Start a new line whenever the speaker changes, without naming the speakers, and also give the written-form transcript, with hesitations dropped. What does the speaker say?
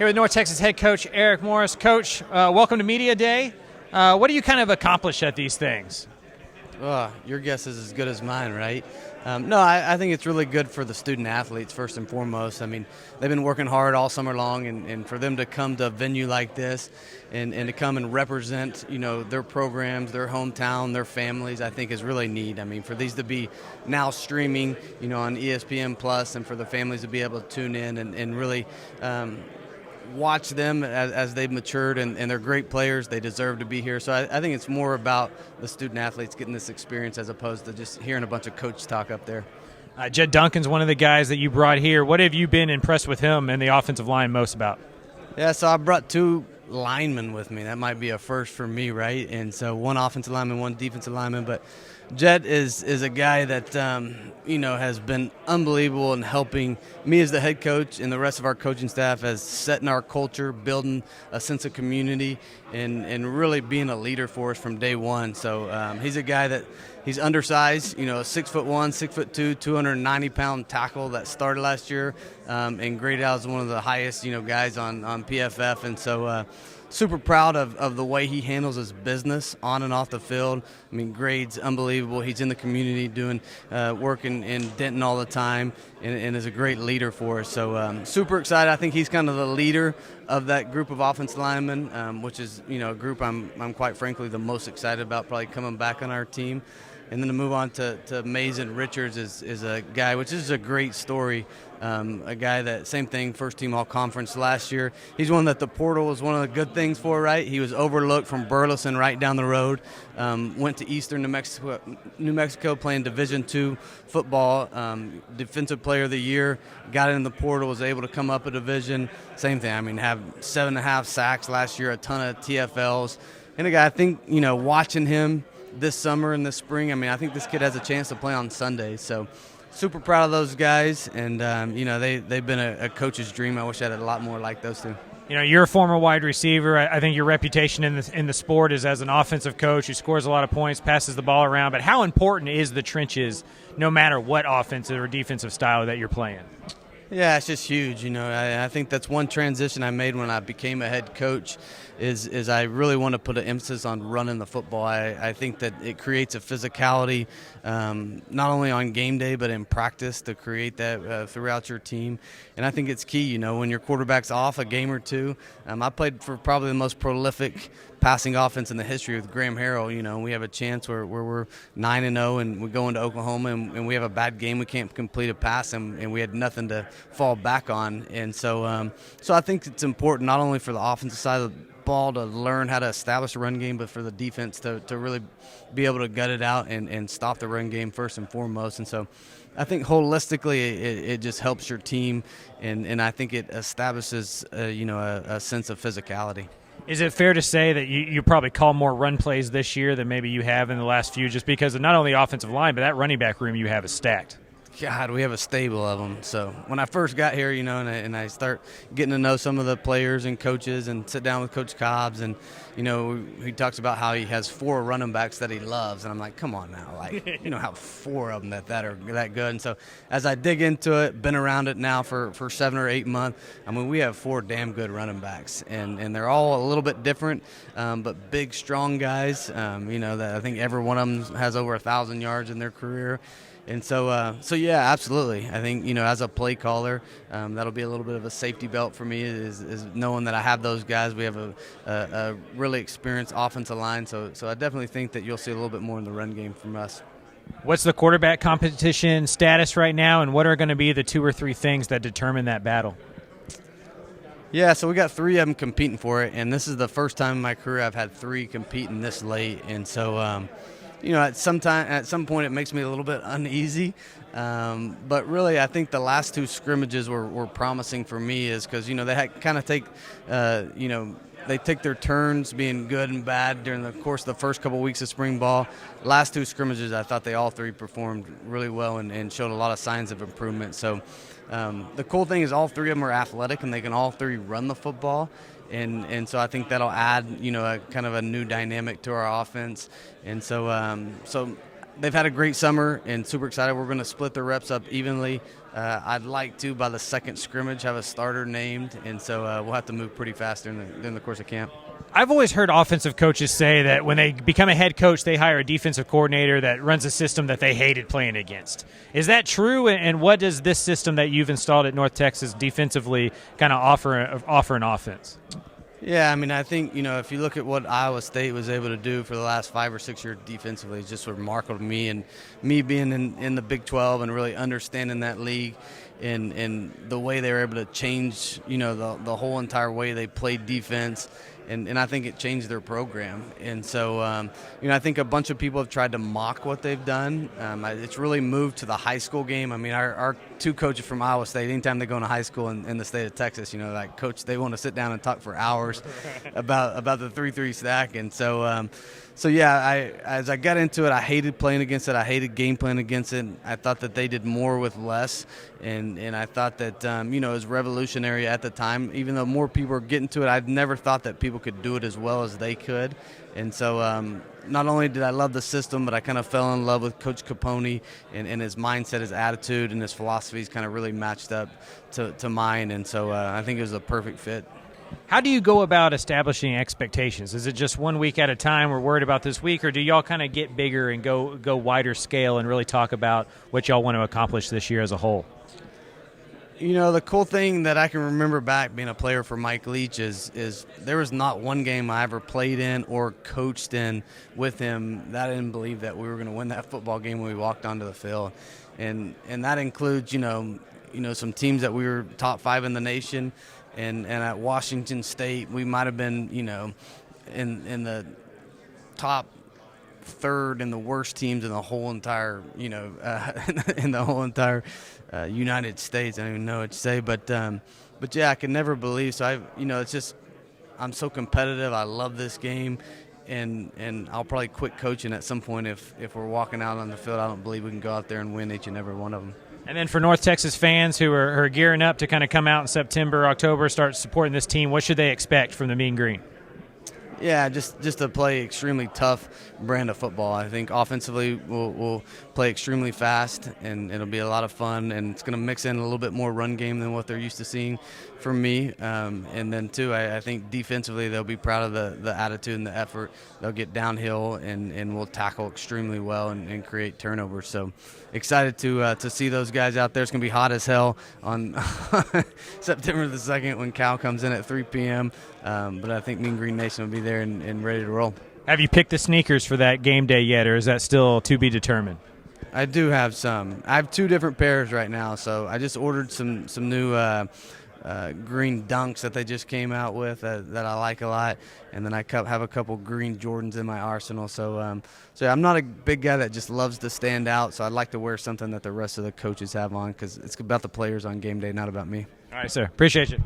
Here with North Texas head coach Eric Morris. Coach, welcome to Media Day. What do you kind of accomplish at these things?
Your guess is as good as mine, right? I think it's really good for the student athletes first and foremost. I mean, they've been working hard all summer long, and for them to come to a venue like this and to come and represent, their programs, their hometown, their families, I think is really neat. I mean, for these to be now streaming, on ESPN Plus, and for the families to be able to tune in and really watch them as they've matured, and they're great players. They deserve to be here. So I think it's more about the student athletes getting this experience as opposed to just hearing a bunch of coach talk up there.
Jed Duncan's one of the guys that you brought here. What have you been impressed with him and the offensive line most about?
Yeah, so I brought two linemen with me. That might be a first for me, right? And so one offensive lineman, one defensive lineman. But Jed is a guy that, has been unbelievable in helping me as the head coach and the rest of our coaching staff as setting our culture, building a sense of community, and really being a leader for us from day one. So he's a guy that he's undersized, 6'1", 6'2", 290-pound tackle that started last year and graded out as one of the highest, guys on PFF. And so super proud of the way he handles his business on and off the field. I mean, grades unbelievable. He's in the community doing work in Denton all the time and is a great leader for us. So super excited. I think he's kind of the leader of that group of offensive linemen, which is, a group I'm quite frankly the most excited about probably coming back on our team. And then to move on to Mason Richards is a guy, which is a great story, a guy that, same thing, first team all-conference last year. He's one that the portal was one of the good things for, right? He was overlooked from Burleson right down the road, went to Eastern New Mexico playing Division II football, Defensive Player of the Year, got in the portal, was able to come up a division. Same thing, I mean, have 7.5 sacks last year, a ton of TFLs. And a guy, I think, watching him this summer and this spring, I think this kid has a chance to play on Sunday. So super proud of those guys, and they've been a coach's dream. I wish I had a lot more like those two.
You're a former wide receiver. I think your reputation in the sport is as an offensive coach who scores a lot of points, passes the ball around. But how important is the trenches, no matter what offensive or defensive style that you're playing?
Yeah, it's just huge. I think that's one transition I made when I became a head coach is I really want to put an emphasis on running the football. I think that it creates a physicality, not only on game day but in practice, to create that throughout your team. And I think it's key, when your quarterback's off a game or two. I played for probably the most prolific passing offense in the history with Graham Harrell. We have a chance where we're 9-0 and we go into Oklahoma and we have a bad game. We can't complete a pass and we had nothing to fall back on. And so I think it's important not only for the offensive side of the ball to learn how to establish a run game, but for the defense to really be able to gut it out and stop the run game first and foremost. And so I think holistically it just helps your team, and I think it establishes a sense of physicality.
Is it fair to say that you probably call more run plays this year than maybe you have in the last few, just because of not only the offensive line, but that running back room you have is stacked?
God, we have a stable of them. So when I first got here, and I start getting to know some of the players and coaches and sit down with Coach Cobbs, and, he talks about how he has 4 running backs that he loves. And I'm like, come on now. Like, how 4 of them that are that good. And so as I dig into it, been around it now for 7 or 8 months, we have 4 damn good running backs. And they're all a little bit different, but big, strong guys, that I think every one of them has over 1,000 yards in their career. And so yeah, absolutely. I think, as a play caller, that'll be a little bit of a safety belt for me is knowing that I have those guys. We have a really experienced offensive line. So I definitely think that you'll see a little bit more in the run game from us.
What's the quarterback competition status right now, and what are going to be the 2 or 3 things that determine that battle?
Yeah, so we got 3 of them competing for it, and this is the first time in my career I've had 3 competing this late. And so at some point it makes me a little bit uneasy, but really I think the last 2 scrimmages were promising for me, is because they kind of take they take their turns being good and bad during the course of the first couple of weeks of spring ball. Last 2 scrimmages, I thought they all 3 performed really well and showed a lot of signs of improvement. So the cool thing is all 3 of them are athletic and they can all 3 run the football. And so I think that'll add, a kind of a new dynamic to our offense. And so they've had a great summer and super excited. We're going to split the reps up evenly I'd like to, by the second scrimmage, have a starter named, and so we'll have to move pretty fast during the course of camp.
I've always heard offensive coaches say that when they become a head coach, they hire a defensive coordinator that runs a system that they hated playing against. Is that true? And what does this system that you've installed at North Texas defensively kind of offer an offense?
Yeah, I mean, I think, if you look at what Iowa State was able to do for the last 5 or 6 years defensively, it's just remarkable to me. And me being in the Big 12 and really understanding that league and the way they were able to change, the whole entire way they played defense. And I think it changed their program. And so, I think a bunch of people have tried to mock what they've done. It's really moved to the high school game. I mean, our 2 coaches from Iowa State, anytime they go into high school in the state of Texas, coach, they want to sit down and talk for hours about the 3-3 stack. And so, as I got into it, I hated playing against it. I hated game playing against it. I thought that they did more with less, and I thought that it was revolutionary at the time. Even though more people were getting to it, I'd never thought that people could do it as well as they could. And so not only did I love the system, but I kind of fell in love with Coach Capone and his mindset, his attitude, and his philosophies kind of really matched up to mine. And so I think it was a perfect fit.
How do you go about establishing expectations? Is it just 1 week at a time, we're worried about this week, or do y'all kind of get bigger and go wider scale and really talk about what y'all want to accomplish this year as a whole?
The cool thing that I can remember back being a player for Mike Leach is there was not one game I ever played in or coached in with him that I didn't believe that we were going to win that football game when we walked onto the field. And that includes, some teams that we were top 5 in the nation. And at Washington State, we might have been, in the top third in the worst teams in the whole entire, in the whole entire United States. I don't even know what to say, but yeah, I can never believe. So it's just I'm so competitive. I love this game, and I'll probably quit coaching at some point if we're walking out on the field. I don't believe we can go out there and win each and every one of them.
And then for North Texas fans who are gearing up to kind of come out in September, October, start supporting this team, what should they expect from the Mean Green?
Yeah, just to play extremely tough brand of football. I think offensively we'll play extremely fast, and it'll be a lot of fun, and it's going to mix in a little bit more run game than what they're used to seeing from me. And then, too, I think defensively they'll be proud of the attitude and the effort. They'll get downhill, and we'll tackle extremely well and create turnovers. So excited to see those guys out there. It's going to be hot as hell on September the 2nd when Cal comes in at 3 p.m., but I think Mean Green Nation will be there and ready to roll.
Have you picked the sneakers for that game day yet, or is that still to be determined?
I do have some. I have 2 different pairs right now, so I just ordered some new green Dunks that they just came out with that I like a lot, and then I have a couple green Jordans in my arsenal. So I'm not a big guy that just loves to stand out, so I'd like to wear something that the rest of the coaches have on because it's about the players on game day, not about me.
All right, sir. Appreciate you.